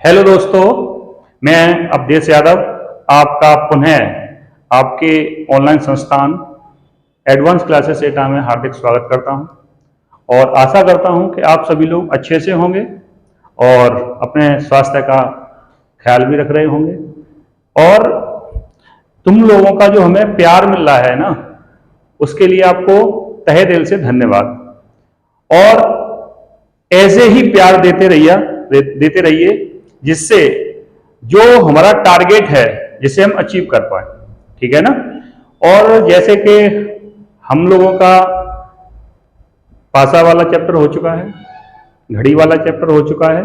Hello दोस्तों, मैं अवधेश यादव आपका पुनः आपके ऑनलाइन संस्थान एडवांस क्लासेस एटा में हार्दिक स्वागत करता हूं और आशा करता हूं कि आप सभी लोग अच्छे से होंगे और अपने स्वास्थ्य का ख्याल भी रख रहे होंगे। और तुम लोगों का जो हमें प्यार मिल रहा है ना, उसके लिए आपको तहे दिल से धन्यवाद। और ऐसे ही प्यार देते रहिए जिससे जो हमारा टारगेट है जिसे हम अचीव कर पाए, ठीक है ना। और जैसे कि हम लोगों का पासा वाला चैप्टर हो चुका है, घड़ी वाला चैप्टर हो चुका है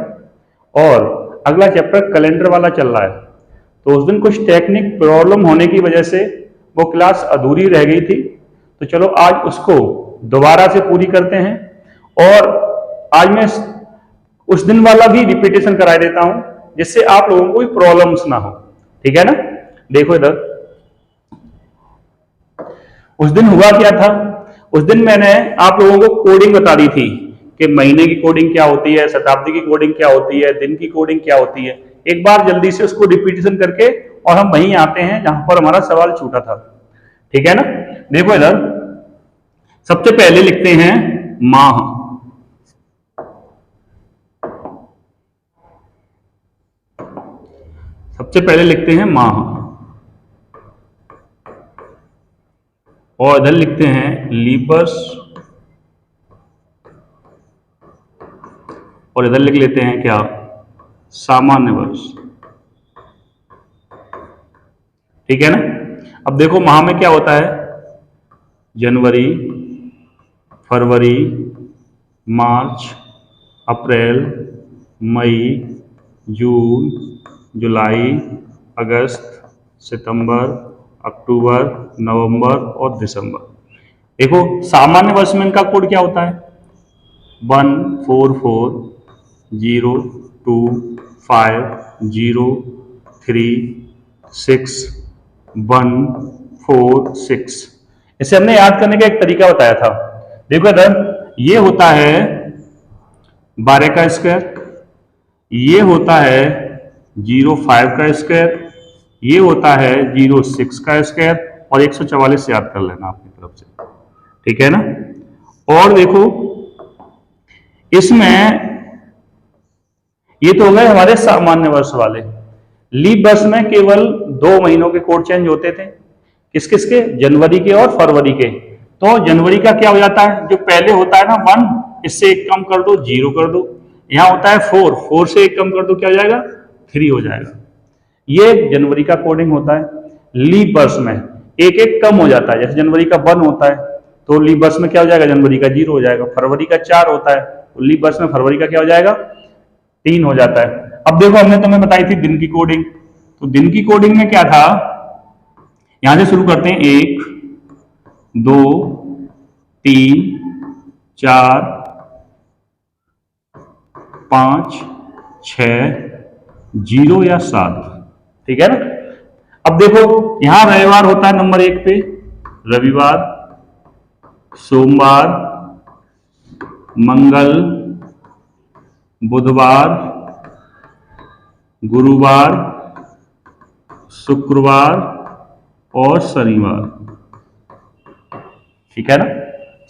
और अगला चैप्टर कैलेंडर वाला चल रहा है। तो उस दिन कुछ टेक्निक प्रॉब्लम होने की वजह से वो क्लास अधूरी रह गई थी, तो चलो आज उसको दोबारा से पूरी करते हैं। और आज मैं उस दिन वाला भी रिपीटेशन करा देता हूं जिससे आप लोगों को कोई प्रॉब्लम्स ना हो, ठीक है ना। देखो इधर, उस दिन हुआ क्या था। उस दिन मैंने आप लोगों को कोडिंग बता दी थी कि महीने की कोडिंग क्या होती है, शताब्दी की कोडिंग क्या होती है, दिन की कोडिंग क्या होती है। एक बार जल्दी से उसको रिपीटेशन करके और हम वहीं आते हैं जहां पर हमारा सवाल छूटा था, ठीक है ना। देखो इधर, सबसे पहले लिखते हैं माह। सबसे पहले लिखते हैं माह और इधर लिखते हैं लीपर्स और इधर लिख लेते हैं क्या, सामान्य वर्ष, ठीक है ना। अब देखो माह में क्या होता है, जनवरी, फरवरी, मार्च, अप्रैल, मई, जून, जुलाई, अगस्त, सितंबर, अक्टूबर, नवंबर और दिसंबर। देखो सामान्य वर्ष में इनका कोड क्या होता है, 14402536146। इसे हमने याद करने का एक तरीका बताया था। देखो इधर, ये होता है 12 का स्क्वायर, ये होता है 05 का स्क्वायर, ये होता है 06 का स्क्वायर और 144 याद कर लेना अपनी तरफ से, ठीक है ना। और देखो इसमें ये तो हो गए हमारे सामान्य वर्ष वाले। लीप वर्ष में केवल 2 महीनों के कोड चेंज होते थे, किस किस के, जनवरी के और फरवरी के। तो जनवरी का क्या हो जाता है, जो पहले होता है ना 1, इससे 1 कम कर दो 0 कर दो। यहां होता है 4 से 1 कम कर दो क्या हो जाएगा, 3 हो जाएगा। ये जनवरी का कोडिंग होता है। लीप वर्ष में एक एक कम हो जाता है, जैसे जनवरी का 1 होता है तो लीप वर्ष में क्या हो जाएगा, जनवरी का 0 हो जाएगा। फरवरी का 4 होता है तो लीप वर्ष में फरवरी का क्या हो जाएगा, 3 हो जाता है। अब देखो हमने तुम्हें बताई थी दिन की कोडिंग, तो दिन की कोडिंग में क्या था, यहां से शुरू करते हैं 1 2 3 4 5 6 0 या 7, ठीक है ना। अब देखो यहां रविवार होता है नंबर 1 पे, रविवार, सोमवार, मंगल, बुधवार, गुरुवार, शुक्रवार और शनिवार, ठीक है ना।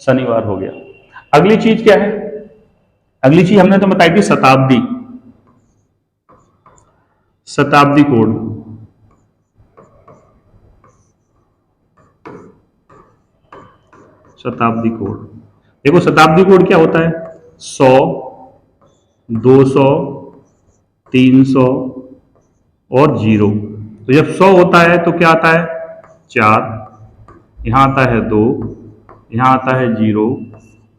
शनिवार हो गया। अगली चीज क्या है, अगली चीज हमने तो बताई थी शताब्दी, शताब्दी कोड। शताब्दी कोड, देखो शताब्दी कोड क्या होता है, 100, 200, 300 और 0। तो जब 100 होता है तो क्या आता है, 4, यहां आता है 2, यहां आता है 0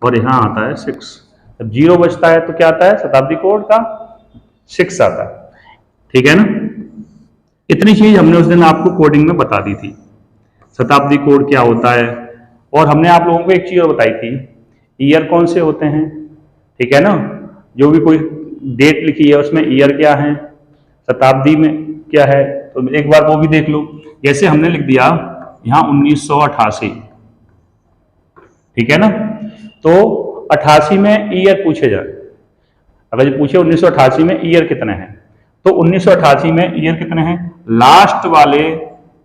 और यहां आता है 6। जब 0 बचता है तो क्या आता है, शताब्दी कोड का 6 आता है, ठीक है ना। इतनी चीज हमने उस दिन आपको कोडिंग में बता दी थी, शताब्दी कोड क्या होता है। और हमने आप लोगों को एक चीज और बताई थी, ईयर कौन से होते हैं, ठीक है ना। जो भी कोई डेट लिखी है उसमें ईयर क्या है, शताब्दी में क्या है, तो एक बार वो भी देख लो। जैसे हमने लिख दिया यहां 1988, ठीक है ना। तो 88 में ईयर पूछे जाए, अगर जो पूछे 1988 में ईयर कितने हैं, तो 1988 में ईयर कितने हैं? लास्ट वाले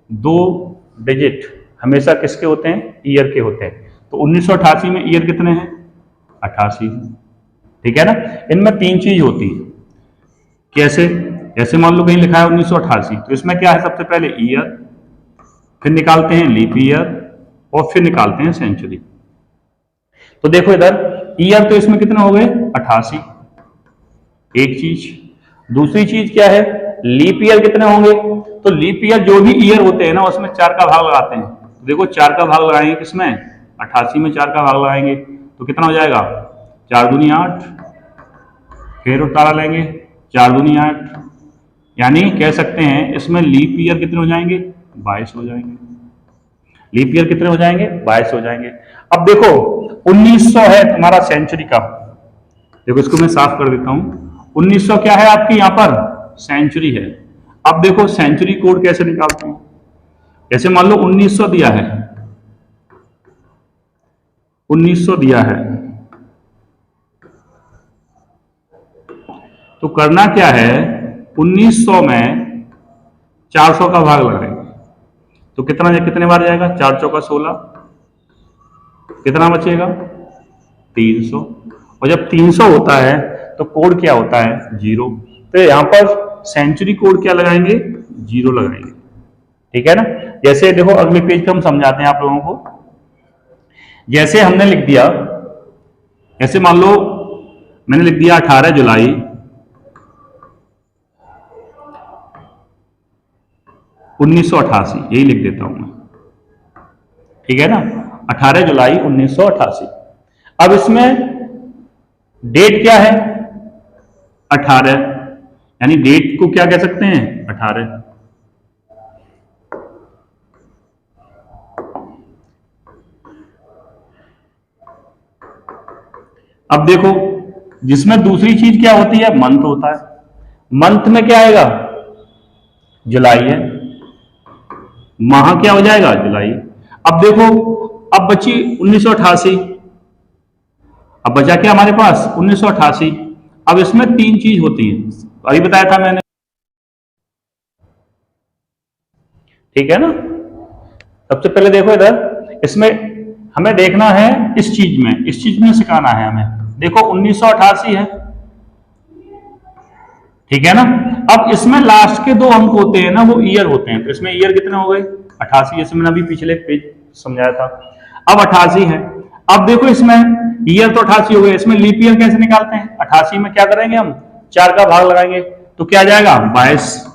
2 डिजिट हमेशा किसके होते हैं? ईयर के होते हैं। तो 1988 में ईयर कितने हैं? 88। ठीक है ना। इनमें 3 चीज होती है। कैसे? जैसे मान लो कहीं लिखा है 1988, तो इसमें क्या है? सबसे पहले ईयर, फिर निकालते हैं लीप ईयर और फिर निकालते हैं सेंचुरी। तो देखो इधर ईयर तो इसमें कितने हो गए? 88, एक चीज। दूसरी चीज क्या है? लीप ईयर कितने होंगे? तो लीप ईयर जो भी ईयर होते हैं ना उसमें 4 का भाग लगाते हैं। तो देखो 4 का भाग लगाएंगे किसमें? 88 में 4 का भाग लगाएंगे तो कितना हो जाएगा? 4 दूनी 8, फिर उतारा लेंगे 4 दूनी 8, यानी कह सकते हैं इसमें लीप ईयर कितने हो जाएंगे? 22 हो जाएंगे। लीप ईयर कितने हो जाएंगे? 22 हो जाएंगे। अब देखो 1900 है तुम्हारा सेंचुरी का। देखो इसको मैं साफ कर देता हूं। 1900 क्या है आपकी यहां पर? सेंचुरी है। अब देखो सेंचुरी कोड कैसे निकालते हैं? जैसे मान लो 1900 दिया है, 1900 दिया है, तो करना क्या है? 1900 में 400 का भाग लगाएंगे तो कितने बार जाएगा? 4 चौका 16, कितना बचेगा? 300। और जब 300 होता है तो कोड क्या होता है? 0। तो यहां पर सेंचुरी कोड क्या लगाएंगे? 0 लगाएंगे। ठीक है ना। जैसे देखो अगले पेज पे हम समझाते हैं आप लोगों को। जैसे हमने लिख दिया, जैसे मान लो मैंने लिख दिया 18 जुलाई 1988, यही लिख देता हूं मैं। ठीक है ना। 18 जुलाई 1988। अब इसमें डेट क्या है? 18, यानी डेट को क्या कह सकते हैं? 18। अब देखो जिसमें दूसरी चीज क्या होती है? मंथ होता है। मंथ में क्या आएगा? जुलाई है। माह क्या हो जाएगा? जुलाई। अब देखो अब बची 1988, अब बचा क्या हमारे पास? 1988। अब इसमें 3 चीज होती है, अभी बताया था मैंने। ठीक है ना। सबसे पहले देखो इधर, इसमें हमें देखना है इस चीज में सिखाना है हमें। देखो 1988 है। ठीक है ना। अब इसमें लास्ट के 2 अंक होते हैं ना, वो ईयर होते हैं। तो इसमें ईयर कितने हो गए? 88, जैसे मैंने अभी पिछले पेज समझाया था। अब 88 है। अब देखो इसमें ईयर तो 88 हो गए, इसमें लीप ईयर कैसे निकालते हैं? 88 में क्या करेंगे हम? 4 का भाग लगाएंगे तो क्या जाएगा? 22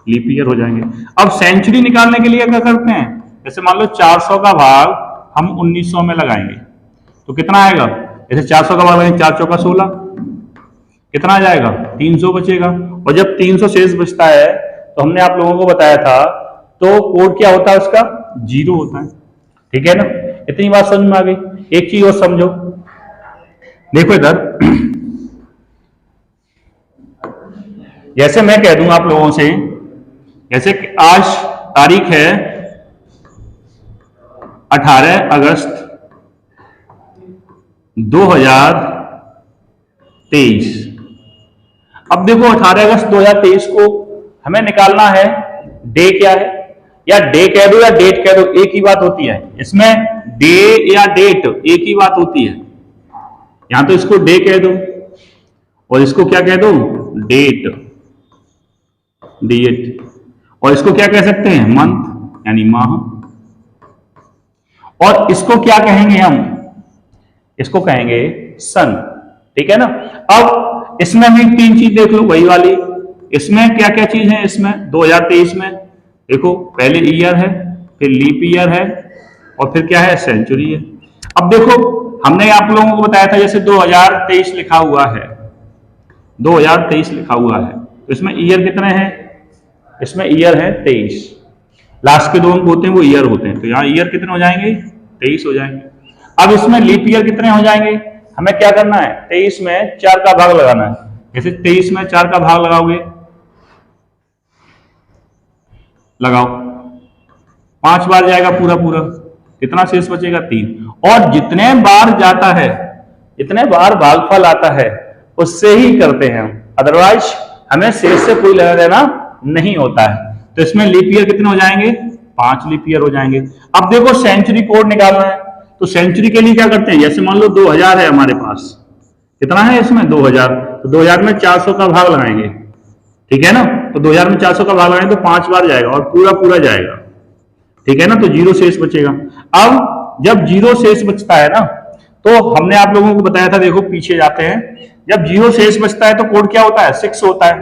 लीप ईयर हो जाएंगे। अब सेंचुरी निकालने के लिए क्या करते हैं? जैसे मान लो 400 का भाग हम 1900 में लगाएंगे तो कितना आएगा? जैसे 400 का भाग लगाएंगे, 4 चौका 16, कितना आ जाएगा? 300 बचेगा। और जब 300 शेष बचता है तो हमने आप लोगों को बताया था, तो कोड क्या होता है उसका? 0 होता है। ठीक है ना। इतनी बात समझ में आ गई। एक चीज और समझो, देखो इधर जैसे मैं कह दूं आप लोगों से, जैसे आज तारीख है 18 अगस्त 2023। अब देखो 18 अगस्त 2023 को हमें निकालना है, डे क्या है, या डे कह दो या डेट कह दो, एक ही बात होती है। इसमें डे या डेट एक ही बात होती है। यहां तो इसको डे कह दो और इसको क्या कह दो? Date, date. और इसको क्या कह सकते हैं? मंथ, यानी माह। और इसको क्या कहेंगे हम? इसको कहेंगे सन। ठीक है ना। अब इसमें भी 3 चीज देख लो, वही वाली। इसमें क्या क्या चीज है? इसमें 2023 में देखो पहले ईयर है, फिर लीप ईयर है और फिर क्या है? सेंचुरी है। अब देखो हमने आप लोगों को बताया था, जैसे 2023 लिखा हुआ है, 2023 लिखा हुआ है, तो इसमें ईयर कितने हैं? इसमें ईयर है 23। लास्ट के 2 अंक होते हैं वो ईयर होते हैं, तो यहाँ ईयर कितने हो जाएंगे? 23 हो जाएंगे। अब इसमें लीप ईयर कितने हो जाएंगे? हमें क्या करना है? 23 में 4 का भाग लगाना है। जैसे 23 में 4 का भाग लगाओगे, लगाओ, 5 बार जाएगा पूरा पूरा, कितना शेष बचेगा? 3। और जितने बार जाता है, जितने बार भागफल आता है उससे ही करते हैं हम, अदरवाइज हमें शेष से कोई लेना देना नहीं होता है। तो इसमें लीप ईयर कितने हो जाएंगे? 5 लीप ईयर हो जाएंगे। अब देखो सेंचुरी कोड निकालना है, तो सेंचुरी के लिए क्या करते हैं, जैसे मान लो 2000 है हमारे पास, कितना है इसमें 2000, तो 2000 में 400 का भाग लगाएंगे, ठीक है ना। तो 2000 में 400 का भाग लगाएंगे तो 5 बार जाएगा और पूरा पूरा जाएगा, ठीक है ना, तो जीरो शेष बचेगा। अब जब जीरो शेष बचता है ना, तो हमने आप लोगों को बताया था, देखो पीछे जाते हैं, जब जीरो शेष बचता है तो कोड क्या होता है? 6 होता है।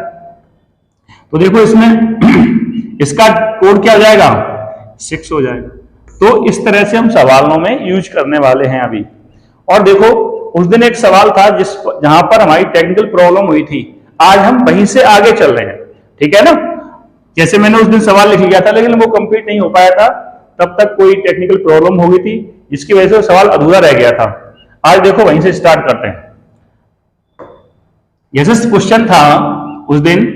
तो देखो इसमें इसका कोड क्या हो जाएगा? 6 हो जाएगा। तो इस तरह से हम सवालों में यूज करने वाले हैं अभी। और देखो उस दिन एक सवाल था जहां पर हमारी टेक्निकल प्रॉब्लम हुई थी, आज हम वहीं से आगे चल रहे हैं, ठीक है ना। जैसे मैंने उस दिन सवाल लिख लिया था लेकिन वो कंप्लीट नहीं हो पाया था, तब तक कोई टेक्निकल प्रॉब्लम हो गई थी जिसकी वजह से सवाल अधूरा रह गया था। आज देखो वहीं से स्टार्ट करते हैं। जैसे क्वेश्चन था उस दिन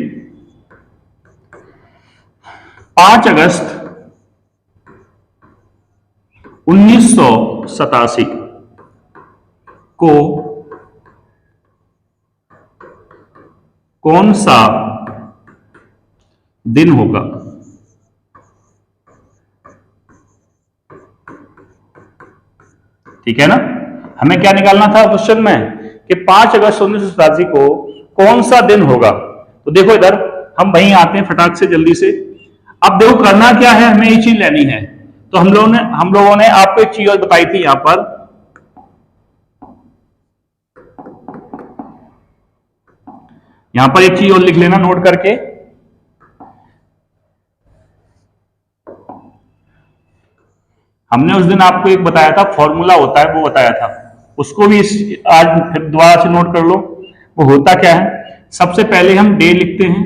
5 अगस्त 1987 को कौन सा दिन होगा? ठीक है ना, हमें क्या निकालना था क्वेश्चन में कि 5 अगस्त 1987 को कौन सा दिन होगा। तो देखो इधर हम वहीं आते हैं फटाक से जल्दी से। अब देखो करना क्या है, हमें ये चीज लेनी है। तो हम लोगों ने आपको एक चीज और बताई थी, यहां पर एक चीज और लिख लेना नोट करके। हमने उस दिन आपको एक बताया था, फॉर्मूला होता है वो बताया था, उसको भी आज फिर दोबारा से नोट कर लो। वो होता क्या है, सबसे पहले हम डे लिखते हैं,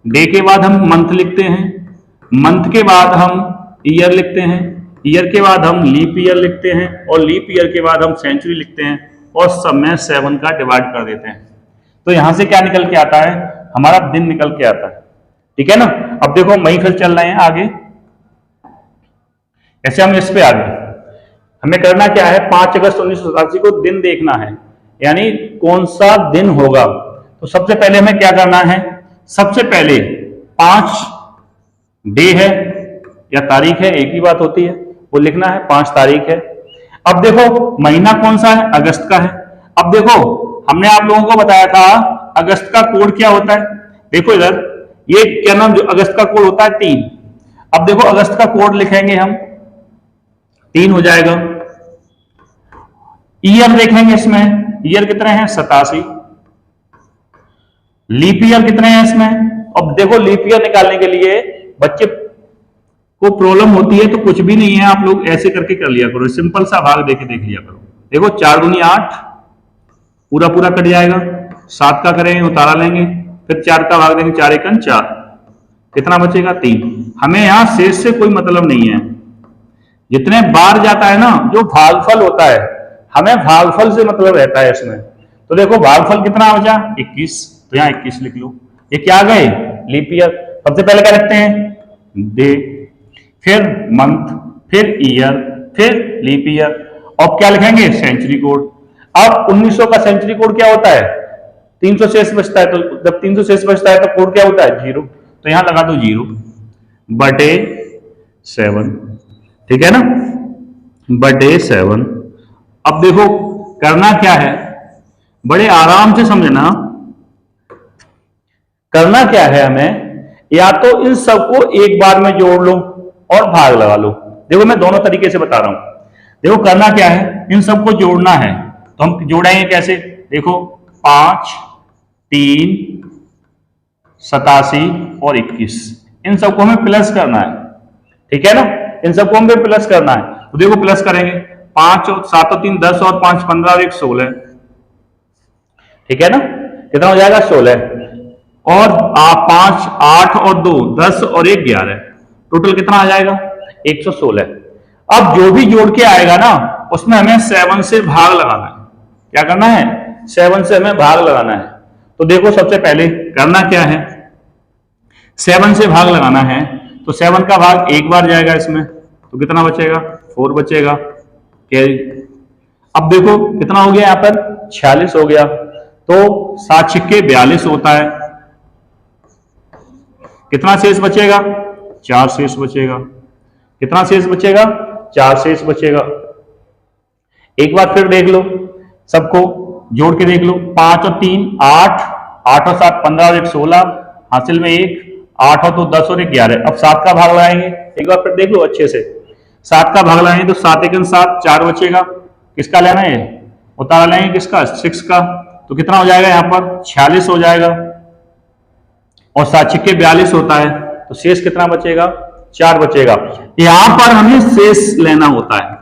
डे के बाद हम मंथ लिखते हैं, मंथ के बाद हम ईयर लिखते हैं, ईयर के बाद हम लीप ईयर लिखते हैं, और लीप ईयर के बाद हम सेंचुरी लिखते हैं, और सब में 7 का डिवाइड कर देते हैं। तो यहां से क्या निकल के आता है? हमारा दिन निकल के आता है, ठीक है ना। अब देखो हम वहीं फिर चल रहे हैं आगे, ऐसे हम इस पे आ गए। हमें करना क्या है, 5 अगस्त 1987 को दिन देखना है, यानी कौन सा दिन होगा। तो सबसे पहले हमें क्या करना है, सबसे पहले 5 डे है या तारीख है, एक ही बात होती है, वो लिखना है, 5 तारीख है। अब देखो महीना कौन सा है? अगस्त का है। अब देखो हमने आप लोगों को बताया था अगस्त का कोड क्या होता है, देखो इधर ये क्या नाम, जो अगस्त का कोड होता है 3। अब देखो अगस्त का कोड लिखेंगे हम, 3 हो जाएगा। ईयर देखेंगे, इसमें ईयर कितने हैं? 87। लीप ईयर कितने हैं इसमें? अब देखो लीप ईयर निकालने के लिए बच्चे को प्रॉब्लम होती है तो कुछ भी नहीं है, आप लोग ऐसे करके कर लिया करो, सिंपल सा भाग देख लिया करो। देखो 4 दूनी 8, पूरा पूरा कट जाएगा, 7 का करेंगे उतारा लेंगे, फिर 4 का भाग देंगे, 4 एकन 4, कितना बचेगा? 3। हमें यहां शेष से कोई मतलब नहीं है, जितने बार जाता है ना, जो भागफल होता है, हमें भागफल से मतलब रहता है इसमें। तो देखो भागफल कितना बचा? 21, तो यहां 21 लिख लो। ये क्या गए? Leap year. सबसे पहले क्या रखते हैं? डे, फिर मंथ, फिर ईयर, फिर लीप ईयर, और क्या लिखेंगे? Century code. अब 1900 का सेंचुरी कोड क्या होता है? 300 शेष बचता है, तो जब 300 शेष बचता है तो कोड क्या होता है? 0। तो यहां लगा दो 0 बटे 7, ठीक है ना, बटे 7। अब देखो करना क्या है, बड़े आराम से समझना। करना क्या है हमें, या तो इन सबको एक बार में जोड़ लो और भाग लगा लो। देखो मैं दोनों तरीके से बता रहा हूं। देखो करना क्या है, इन सबको जोड़ना है, तो हम जोड़ेंगे कैसे? देखो 5, 3, 87 और 21, इन सबको हमें प्लस करना है, ठीक है ना, इन सबको हमें प्लस करना है। तो देखो प्लस करेंगे, 5 और 7 और 3 10 और 5 15 और 1 16, ठीक है ना, कितना हो जाएगा? 16। और 5 8 और 2 10 और 1 11, टोटल कितना आ जाएगा? 116। अब जो भी जोड़ के आएगा ना, उसमें हमें 7 से भाग लगाना है। क्या करना है? 7 से हमें भाग लगाना है। तो देखो सबसे पहले करना क्या है, 7 से भाग लगाना है, तो 7 का भाग एक बार जाएगा इसमें, तो कितना बचेगा? 4 बचेगा, कैरी। अब देखो कितना हो गया, यहां पर 46 हो गया। तो 7 छिक्के 42 होता है, कितना शेष बचेगा? 4 शेष बचेगा। कितना शेष बचेगा? 4 शेष बचेगा। एक बार फिर देख लो, सबको जोड़ के देख लो। 5 और 3 8, 8 और 7 15 और 1 16, हासिल में 1, 8 और 2 10 और 1 11। अब 7 का भाग लगाएंगे, एक बार फिर देख लो अच्छे से। 7 का भाग लगाएंगे तो 7 1 7, 4 बचेगा। किसका लेना है? उतारा लेंगे किसका? 6 का। तो कितना हो जाएगा यहाँ पर? 46 हो जाएगा। और 7 छिक्के 42 होता है, तो शेष कितना बचेगा? 4 बचेगा। यहां पर हमें शेष लेना होता है।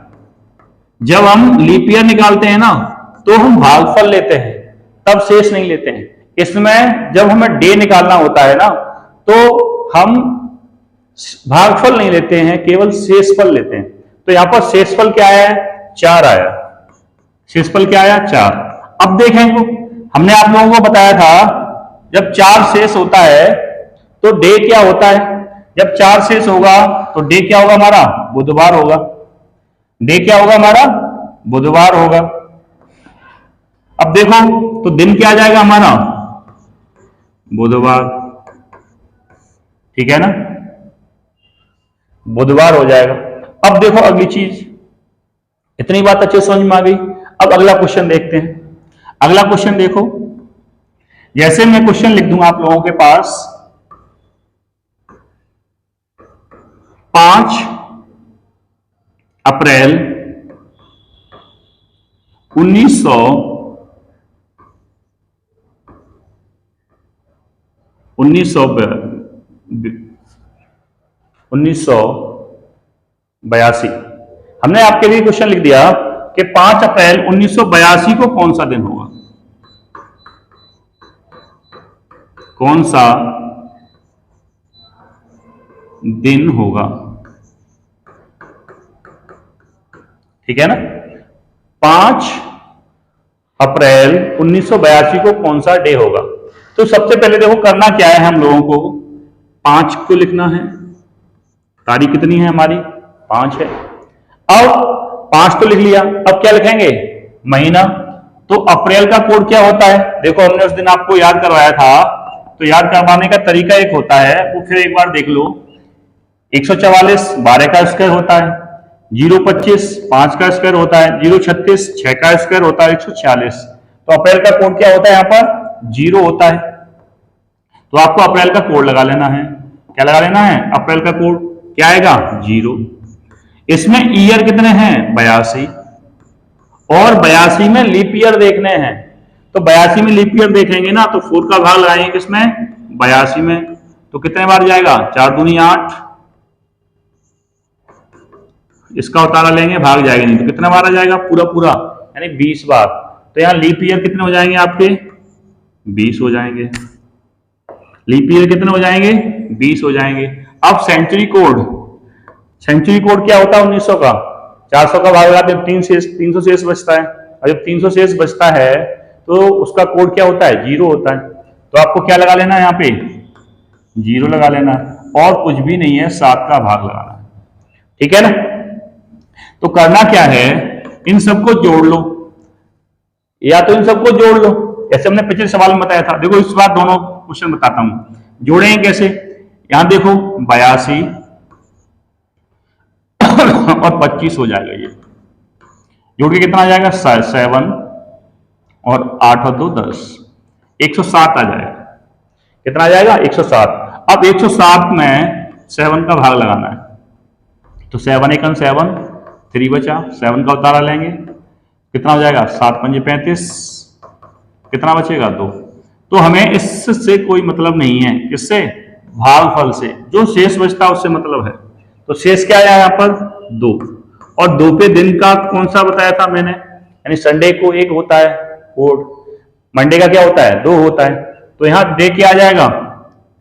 जब हम लीप ईयर निकालते हैं ना, तो हम भागफल लेते हैं, तब शेष नहीं लेते हैं। इसमें जब हमें डे निकालना होता है ना, तो हम भागफल नहीं लेते हैं, केवल शेषफल लेते हैं। तो यहां पर शेषफल क्या आया? 4 आया। शेषफल क्या आया? 4। अब देखेंगे, हमने आप लोगों को बताया था जब 4 शेष होता है तो डे क्या होता है? जब 4 शेष होगा तो डे क्या होगा हमारा? बुधवार होगा। डे क्या होगा हमारा? बुधवार होगा। अब देखो तो दिन क्या आ जाएगा हमारा? बुधवार। ठीक है ना, बुधवार हो जाएगा। अब देखो अगली चीज, इतनी बात अच्छे समझ में आ गई। अब अगला क्वेश्चन देखते हैं। अगला क्वेश्चन देखो, जैसे मैं क्वेश्चन लिख दूंगा आप लोगों के पास, 5 अप्रैल 1982 हमने आपके लिए क्वेश्चन लिख दिया कि 5 अप्रैल 1982 को कौन सा दिन होगा? कौन सा दिन होगा? ठीक है ना, 5 अप्रैल 1982 को कौन सा डे होगा? तो सबसे पहले देखो करना क्या है, हम लोगों को 5 को लिखना है। तारीख कितनी है हमारी? 5 है। अब 5 तो लिख लिया, अब क्या लिखेंगे? महीना। तो अप्रैल का कोड क्या होता है? देखो हमने उस दिन आपको याद करवाया था, तो याद करवाने का तरीका एक होता है, वो फिर एक बार देख लो। 144 12 का स्क्वायर होता है, 025 5 का स्क्वायर होता है, 036 6 का स्क्वायर होता है, 146। तो अप्रैल का कोड क्या होता है? यहाँ पर 0 होता है। तो आपको अप्रैल का कोड लगा लेना है। क्या लगा लेना है? अप्रैल का कोड क्या आएगा? 0। इसमें ईयर कितने हैं? 82। और 82 में लीप ईयर देखने हैं, तो 82 में लीप ईयर देखेंगे ना, तो 4 का भाग लगाएंगे किसमें? 82 में। तो कितने बार जाएगा? 4 दूनी 8। इसका उतारा लेंगे, भाग जाएगा नहीं, तो कितना बार आ जाएगा? पूरा पूरा, यानी 20 बार। तो यहां लीप ईयर कितने हो जाएंगे आपके? 20 हो जाएंगे। लीप ईयर कितने हो जाएंगे? 20 हो जाएंगे। अब सेंचुरी कोड, सेंचुरी कोड क्या होता है? 1900 का। 400 का भाग लगाते 300 शेष बचता है, और जब 300 शेष बचता है तो उसका कोड क्या होता है? 0 होता है। तो आपको क्या लगा लेना है? यहाँ पे 0 लगा लेना है, और कुछ भी नहीं है, 7 का भाग लगाना है। ठीक है ना। तो करना क्या है, इन सबको जोड़ लो, या तो इन सबको जोड़ लो, जैसे हमने पिछले सवाल में बताया था। देखो इस बार दोनों क्वेश्चन बताता हूं, जोड़ेंगे कैसे। यहां देखो 82 और 25 हो जाएगा, ये जोड़ के कितना आ जाएगा? 7 और 8 और 2 10, 107 आ जाएगा। कितना आ जाएगा? 107। अब 107 में 7 का भाग लगाना है, तो 7 1 7, 3 बचा, 7 का उतारा लेंगे, कितना हो जाएगा? 7 5 35, कितना बचेगा? 2। तो हमें इससे कोई मतलब नहीं है, किससे? भागफल से। जो शेष बचता है उससे मतलब है। तो शेष क्या आया यहाँ पर? 2। और 2 पे दिन का कौन सा बताया था मैंने? यानी संडे को 1 होता है कोड, मंडे का क्या होता है? 2 होता है। तो यहां डे क्या आ जाएगा?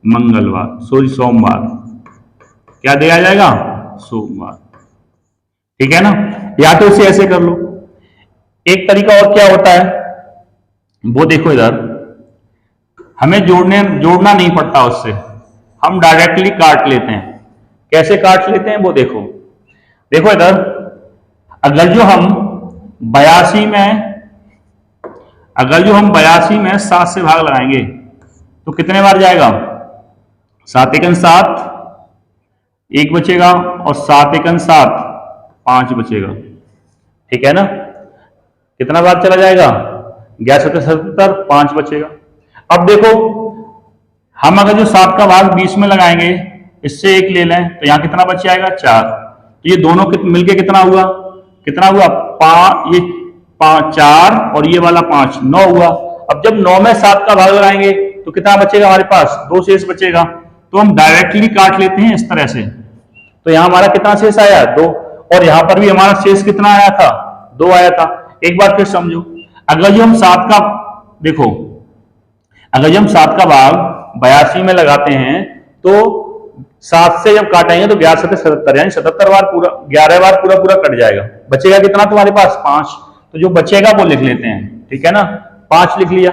मंगलवार, सॉरी सोमवार। क्या डे आ जाएगा? सोमवार। ठीक है ना। या तो उसे ऐसे कर लो। एक तरीका और क्या होता है, वो देखो इधर, हमें जोड़ना नहीं पड़ता उससे, हम डायरेक्टली काट लेते हैं। कैसे काट लेते हैं वो देखो। देखो इधर, अगर जो हम 82 में 7 से भाग लगाएंगे तो कितने बार जाएगा? 7 एकन 7, 1 बचेगा, और 7 एकन 7, 5 बचेगा। ठीक है ना, कितना भाग चला जाएगा, 11 7 77, 5 बचेगा। अब देखो हम अगर जो 7 का भाग 20 में लगाएंगे, इससे 1 ले लें तो यहां कितना बच जाएगा, 4। तो ये दोनों मिलके कितना हुआ, कितना हुआ, ये 4 और ये वाला 5, 9 हुआ। अब जब 9 में 7 का भाग लगाएंगे तो कितना बचेगा हमारे पास, 2 शेष बचेगा। तो हम डायरेक्टली काट लेते हैं इस तरह से। तो यहां हमारा कितना शेष आया, 2, और यहां पर भी हमारा शेष कितना आया था, 2 आया था। एक बार फिर समझो, अगर जो हम 7 का, देखो अगर जो हम 7 का भाग 82 में लगाते हैं तो 7 से जब काटेंगे तो 11 7 77, यानी 77 बार पूरा, 11 बार पूरा पूरा कट जाएगा। बचेगा कितना तुम्हारे पास, 5। तो जो बचेगा वो लिख लेते हैं, ठीक है ना, 5 लिख लिया।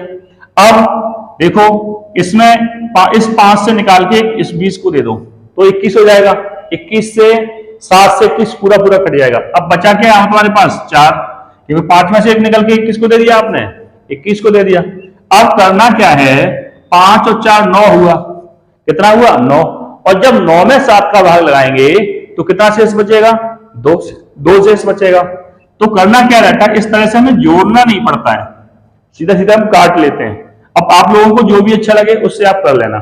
अब देखो इसमें इस 5 से निकाल के इस 20 को दे दो तो 21 हो जाएगा। 21 से 7 से 21 पूरा पूरा कट जाएगा। अब बचा क्या है तुम्हारे पास, 4, क्योंकि 5 में से 1 निकल के 21 को दे दिया आपने, 21 को दे दिया। अब करना क्या है, 5 और 4 9 हुआ, कितना हुआ, 9। और जब 9 में 7 का भाग लगाएंगे तो कितना शेष बचेगा, 2 शेष बचेगा। तो करना क्या रहता है, इस तरह से हमें जोड़ना नहीं पड़ता है, सीधा सीधा हम काट लेते हैं। अब आप लोगों को जो भी अच्छा लगे उससे आप कर लेना।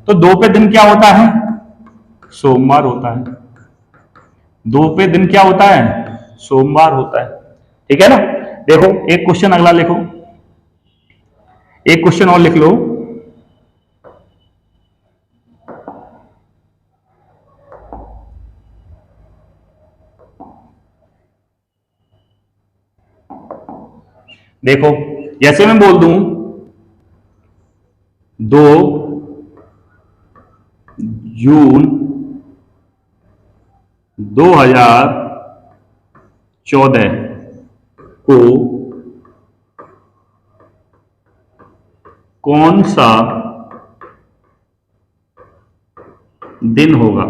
तो 2 पे दिन क्या होता है, सोमवार होता है। 2 पे दिन क्या होता है, सोमवार होता है। ठीक है ना। देखो एक क्वेश्चन अगला लिखो, एक क्वेश्चन और लिख लो। देखो जैसे मैं बोल दूं 2 जून 2014 को कौन सा दिन होगा,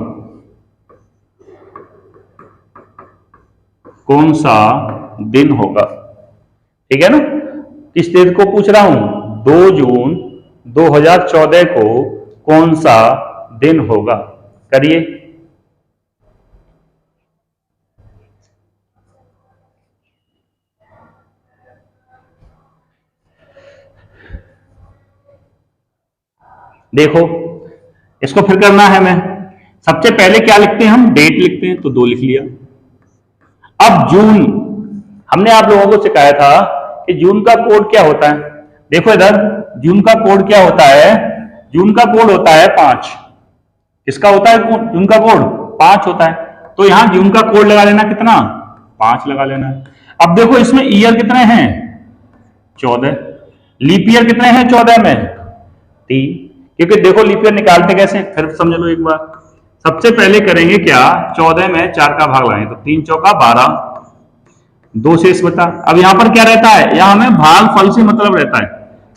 कौन सा दिन होगा। ठीक है ना, किस डेट को पूछ रहा हूं, 2 जून 2014 को कौन सा दिन होगा। करिए, देखो इसको फिर करना है। मैं सबसे पहले क्या लिखते हैं, हम डेट लिखते हैं, तो 2 लिख लिया। अब जून, हमने आप लोगों को सिखाया था कि जून का कोड क्या होता है। देखो इधर जून का कोड क्या होता है, जून का कोड होता है 5। किसका होता है जून का कोड, 5 होता है। तो यहां जून का कोड लगा लेना, कितना, 5 लगा लेना है। अब देखो इसमें ईयर कितने हैं, 14। लीप ईयर कितने हैं 14 में, 3। क्योंकि देखो लीप ईयर निकालते कैसे, फिर समझ लो एक बार। सबसे पहले करेंगे क्या, 14 में 4 का भाग लगाएंगे तो 3 चौका 12, 2 शेष बचा। अब यहां पर क्या रहता है, यहां हमें भाग फल से मतलब रहता है।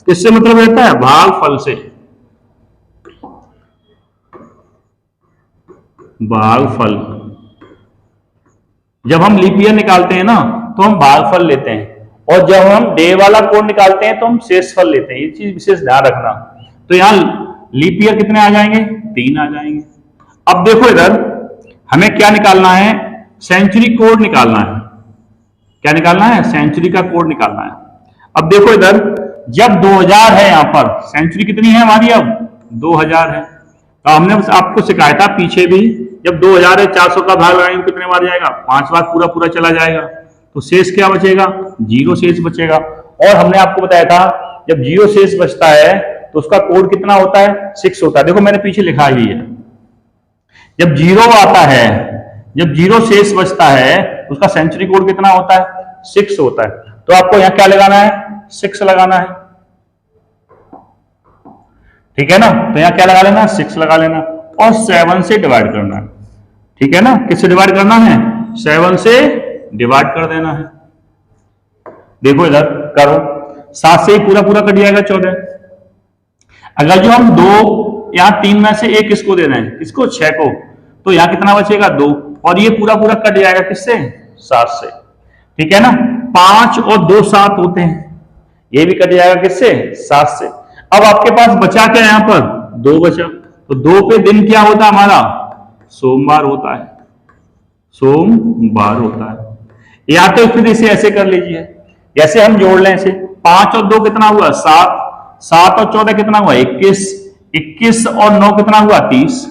किससे मतलब रहता है, भाग फल से। भाग फल, जब हम लीप ईयर निकालते हैं ना तो हम भाग फल लेते हैं, और जब हम डे वाला कोड निकालते हैं तो हम शेष फल लेते हैं। ये चीज विशेष ध्यान रखना। तो यहां लीप ईयर कितने आ जाएंगे, 3 आ जाएंगे। अब देखो इधर हमें क्या निकालना है, सेंचुरी कोड निकालना है। क्या निकालना है, सेंचुरी का कोड निकालना है। अब देखो इधर जब 2000 है, यहां पर सेंचुरी कितनी है हमारी, अब 2000 है। तो हमने आपको सिखाया था पीछे भी, जब 2000 है 400 का भाग लगाएंगे कितने बार जाएगा, 5 बार पूरा पूरा चला जाएगा। तो शेष क्या बचेगा, 0 शेष बचेगा। और हमने आपको बताया था जब 0 शेष बचता है तो उसका कोड कितना होता है, 6 होता है। देखो मैंने पीछे लिखा ही है, जब 0 आता है, जब 0 शेष बचता है उसका सेंचुरी कोड कितना होता है, 6 होता है। तो आपको यहां क्या लगाना है, 6 लगाना है। ठीक है ना, तो यहां क्या लगा लेना, 6 लगा लेना, और 7 से डिवाइड करना है। ठीक है ना, किससे डिवाइड करना है, 7 से डिवाइड कर देना है। देखो इधर करो, 7 से ही पूरा पूरा कट जाएगा 14। अगर जो हम 2 यहां 3 में से 1 किसको देना है, किसको, 6 को, तो यहां कितना बचेगा, 2, और ये पूरा पूरा कट जाएगा किससे, 7 से। ठीक है ना, 5 और 2 7 होते हैं, ये भी कट जाएगा किससे, 7 से। अब आपके पास बचा क्या, यहां पर 2 बचा, तो 2 पे दिन क्या होता है हमारा? सोमवार होता है, सोमवार होता है। या तो फिर इसे ऐसे कर लीजिए, जैसे हम जोड़ लें इसे, 5 और 2 कितना हुआ? 7, 7 और 14 कितना हुआ? 21, 21 और 9 कितना हुआ? 30,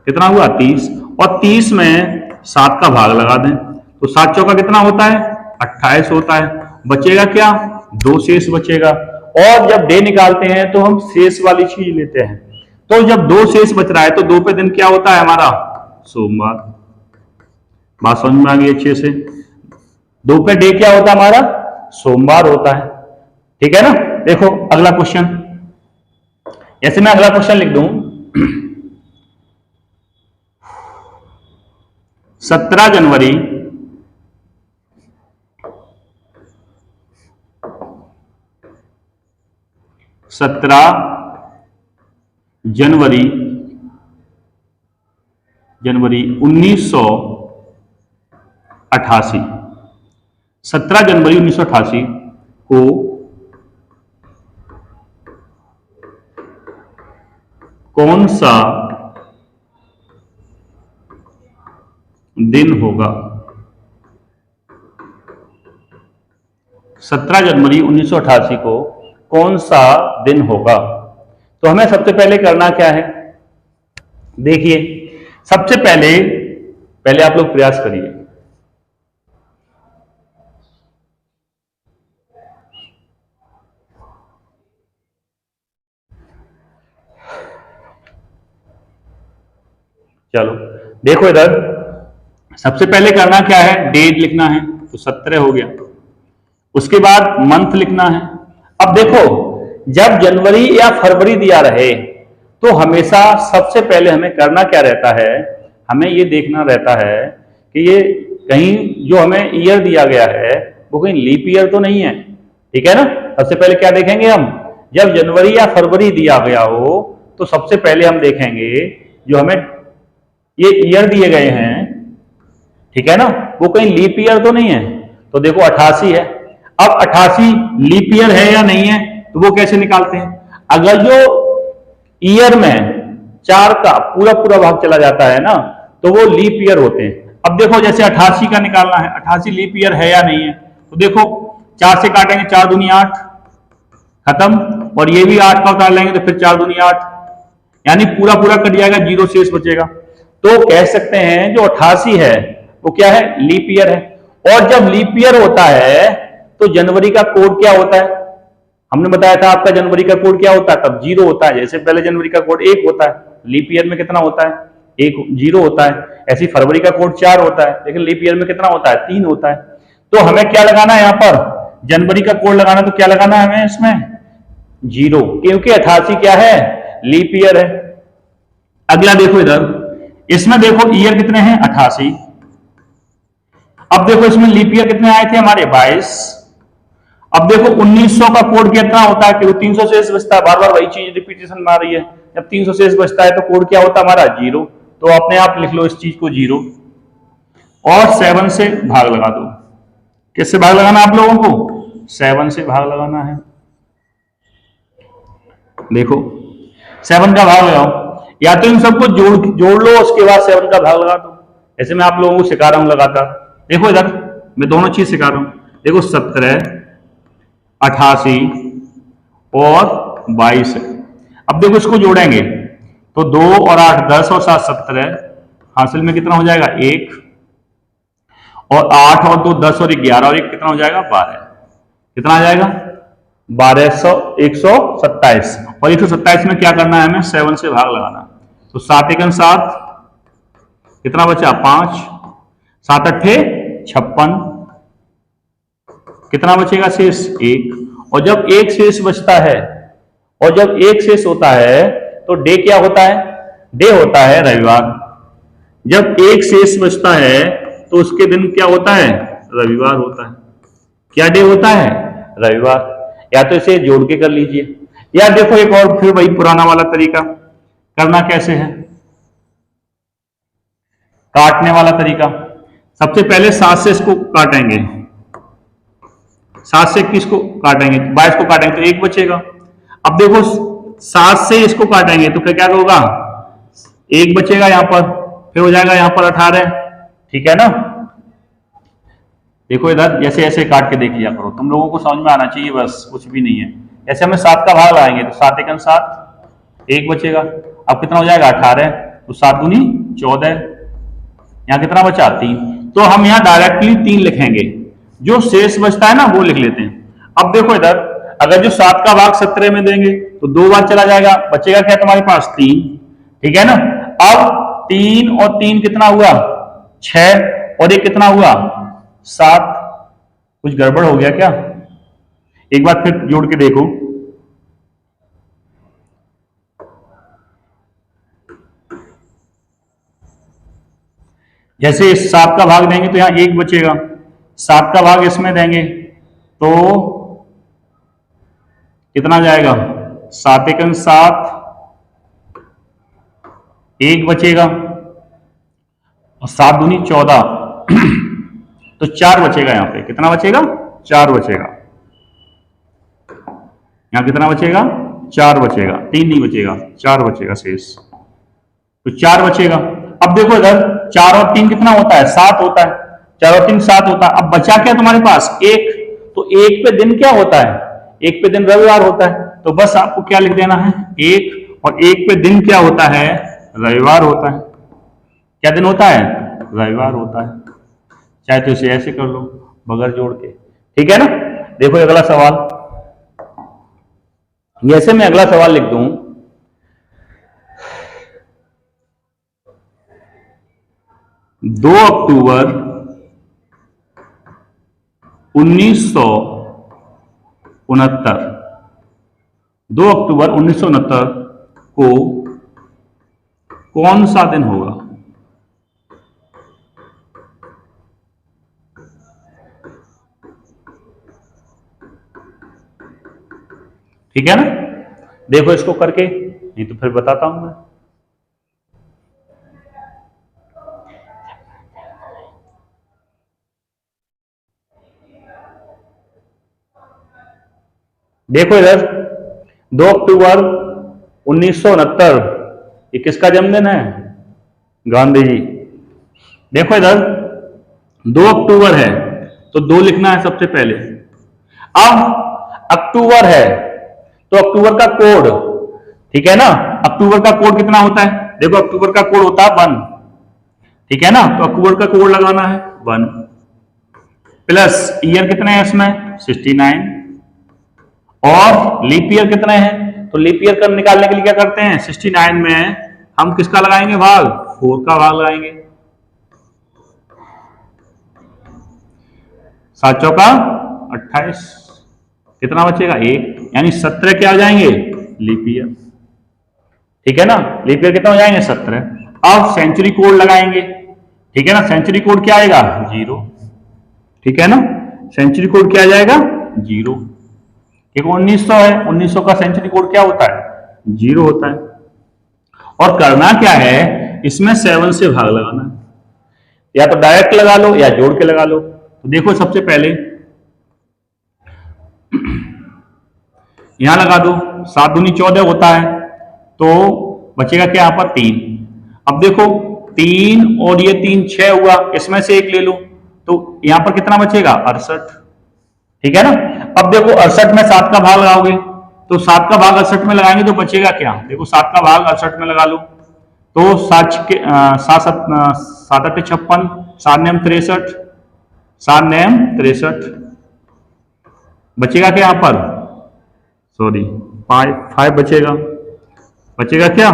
कितना हुआ? 30, और 30 में 7 का भाग लगा दें तो 7 चौका कितना होता है? 28 होता है। बचेगा क्या? 2 शेष बचेगा। और जब डे निकालते हैं तो हम शेष वाली चीज लेते हैं, तो जब 2 शेष बच रहा है तो 2 पे दिन क्या होता है हमारा? सोमवार। बात समझ में आ गई अच्छे से? 2 पे डे क्या होता है हमारा? सोमवार होता है। ठीक है ना? देखो अगला क्वेश्चन, ऐसे मैं अगला क्वेश्चन लिख दूं, 17 जनवरी 17 जनवरी 1988, 17 जनवरी 1988 को कौन सा दिन होगा? 17 जनवरी 1988 को कौन सा दिन होगा? तो हमें सबसे पहले करना क्या है? देखिए, सबसे पहले आप लोग प्रयास करिए, चलो देखो इधर, सबसे पहले करना क्या है? डेट लिखना है, तो 17 हो गया। उसके बाद मंथ लिखना है। अब देखो, जब जनवरी या फरवरी दिया रहे तो हमेशा सबसे पहले हमें करना क्या रहता है? हमें ये देखना रहता है कि ये कहीं जो हमें ईयर दिया गया है वो कहीं लीप ईयर तो नहीं है। ठीक है ना? सबसे पहले क्या देखेंगे हम? जब जनवरी या फरवरी दिया गया हो तो सबसे पहले हम देखेंगे जो हमें ये ईयर दिए गए हैं, ठीक है ना, वो कहीं लीप ईयर तो नहीं है। तो देखो 88 है। अब 88 लीप ईयर है या नहीं है, तो वो कैसे निकालते हैं? अगर जो ईयर में 4 का पूरा पूरा भाग चला जाता है ना, तो वो लीप ईयर होते हैं। अब देखो जैसे 88 का निकालना है, 88 लीप ईयर है या नहीं है, तो देखो 4 से काटेंगे, 4 दूनी 8, खत्म। और ये भी 8 का उतार लेंगे तो फिर 4 दूनी 8, यानी पूरा पूरा कट जाएगा, 0 शेष बचेगा। तो कह सकते हैं जो 88 है वो क्या है? लीप ईयर है। और जब लीप ईयर होता है तो जनवरी का कोड क्या होता है? हमने बताया था आपका जनवरी का कोड क्या होता है? तब 0 होता है। जैसे पहले जनवरी का कोड 1 होता है, लीप ईयर में कितना होता है? 1, 0 होता है। ऐसे फरवरी का कोड 4 होता है, लेकिन लीप ईयर में कितना होता है? 3 होता है। तो हमें क्या लगाना है यहाँ पर? जनवरी का कोड लगाना, तो क्या लगाना है हमें इसमें? 0, क्योंकि 88 क्या है? लीप ईयर है। अगला देखो इधर, इसमें देखो ईयर कितने हैं? 88। अब देखो इसमें लीप ईयर कितने आए थे हमारे? 22। अब देखो 1900 का कोड कितना होता है कि वो 300 शेष बचता है, बार बार वही चीज रिपीटेशन में आ रही है। जब 300 शेष बचता है तो कोड क्या होता है हमारा? 0। तो अपने आप लिख लो इस चीज को 0 और 7 से भाग लगा दो। किससे भाग लगाना आप लोगों को? 7 से भाग लगाना है। देखो 7 का भाग लगाओ, या तो इन सबको जोड़ लो, उसके बाद 7 का भाग लगा दो। ऐसे मैं आप लोगों को सिखा रहा हूं लगातार। देखो इधर मैं दोनों चीज सिखा रहा हूं। देखो 17, 88 और 22 है। अब देखो इसको जोड़ेंगे तो 2 और 8 10 और 7 17, हासिल में कितना हो जाएगा? 1, और 8 और 2 10 और 11 और 1 कितना हो जाएगा? 12। कितना आ जाएगा? 127। और 127 में क्या करना है हमें? 7 से भाग लगाना। तो 7 एकम 7, कितना बचा? 5, 7 अट्ठे 56, कितना बचेगा शेष? 1। और जब 1 शेष बचता है, और जब 1 शेष होता है तो डे क्या होता है? डे होता है रविवार। जब 1 शेष बचता है तो उसके दिन क्या होता है? रविवार होता है। क्या डे होता है? रविवार। या तो इसे जोड़ के कर लीजिए, या देखो एक और फिर वही पुराना वाला तरीका करना। कैसे है? काटने वाला तरीका। सबसे पहले 7 से इसको काटेंगे, 7 से 21 को काटेंगे, 22 को काटेंगे तो 1 बचेगा। अब देखो 7 से इसको काटेंगे तो क्या होगा, 1 बचेगा यहाँ पर, फिर हो जाएगा यहाँ पर 18, ठीक है ना। देखो इधर जैसे ऐसे काट के देख लिया करो, तुम लोगों को समझ में आना चाहिए, बस कुछ भी नहीं है। ऐसे हमें 7 का भाग लगाएंगे तो 7 एकम 7, 1 बचेगा। अब कितना हो जाएगा 18, तो 7 दूनी 14, यहाँ कितना बचा 3। तो हम यहाँ डायरेक्टली 3 लिखेंगे, जो शेष बचता है ना वो लिख लेते हैं। अब देखो इधर, अगर जो 7 का भाग 17 में देंगे तो 2 बार चला जाएगा, बचेगा क्या तुम्हारे पास 3, ठीक है ना। अब 3 और 3 कितना हुआ 6, और ये कितना हुआ 7। कुछ गड़बड़ हो गया क्या, एक बार फिर जोड़ के देखो। जैसे 7 का भाग देंगे तो यहां 1 बचेगा, 7 का भाग इसमें देंगे तो कितना जाएगा 7 एकम 7, 1 बचेगा, और 7 दूनी 14 तो 4 बचेगा। यहां पे कितना बचेगा 4 बचेगा, यहां कितना बचेगा 4 बचेगा, 3 नहीं बचेगा, 4 बचेगा शेष, तो 4 बचेगा। अब देखो इधर 4 और 3 कितना होता है 7 होता है, 4 और 3 7 होता है। अब बचा क्या तुम्हारे पास 1, तो 1 पे दिन क्या होता है, 1 पे दिन रविवार होता है, तो बस आपको क्या लिख देना है 1, और 1 पे दिन क्या होता है रविवार होता है। क्या दिन होता है रविवार होता है, चाहे तो इसे ऐसे कर लो बगैर जोड़ के, ठीक है ना। देखो अगला सवाल, जैसे मैं अगला सवाल लिख दूं, दो अक्टूबर 1969, 2 अक्टूबर 1969 को कौन सा दिन होगा। ठीक है ना, देखो इसको करके, नहीं तो फिर बताता हूं मैं। देखो इधर 2 अक्टूबर 1969 ये किसका जन्मदिन है, गांधी जी। देखो इधर 2 अक्टूबर है तो 2 लिखना है सबसे पहले। अब अक्टूबर है तो अक्टूबर का कोड, ठीक है ना, अक्टूबर का कोड कितना होता है, देखो अक्टूबर का कोड होता है 1, ठीक है ना, तो अक्टूबर का कोड लगाना है 1, प्लस ईयर कितने हैं इसमें 69, और लीप ईयर कितने हैं, तो लीप ईयर निकालने के लिए क्या करते हैं 69 में हम किसका लगाएंगे भाग 4 का भाग लगाएंगे, 7 चौका 28, कितना बचेगा 1, यानी 17 क्या हो जाएंगे लीप ईयर, ठीक है ना, लीप ईयर कितना हो जाएंगे 17। अब सेंचुरी कोड लगाएंगे, ठीक है ना, सेंचुरी कोड क्या आएगा 0, ठीक है ना, सेंचुरी कोड क्या आ जाएगा 0, क्योंकि 1900 है, 1900 का सेंचुरी कोड क्या होता है 0 होता है। और करना क्या है, इसमें 7 से भाग लगाना है, या तो डायरेक्ट लगा लो या जोड़ के लगा लो। तो देखो सबसे पहले यहां लगा दो, 7 दूनी 14 होता है, तो बचेगा क्या यहाँ पर 3। अब देखो 3 और ये 3 6 हुआ, इसमें से 1 ले लो तो यहां पर कितना बचेगा 68, ठीक है ना। अब देखो 68 में 7 का भाग लगाओगे तो 7 का भाग 68 में लगाएंगे तो बचेगा क्या, देखो 7 का भाग 68 में लगा लो तो 7 7 8 56, 7 नेम 63, 7 नेम 63, बचेगा क्या यहाँ पर सॉरी 5 बचेगा, बचेगा क्या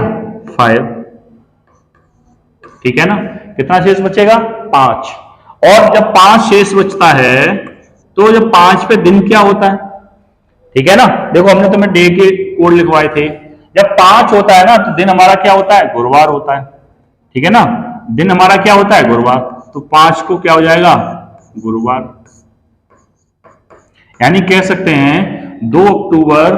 5, ठीक है ना। कितना शेष बचेगा 5, और जब 5 शेष बचता है तो जब 5 पे दिन क्या होता है, ठीक है ना, देखो हमने तुम्हें डे के कोड लिखवाए थे, जब 5 होता है ना तो दिन हमारा क्या होता है गुरुवार होता है, ठीक है ना, दिन हमारा क्या होता है गुरुवार, तो 5 को क्या हो जाएगा गुरुवार, यानी कह सकते हैं 2 अक्टूबर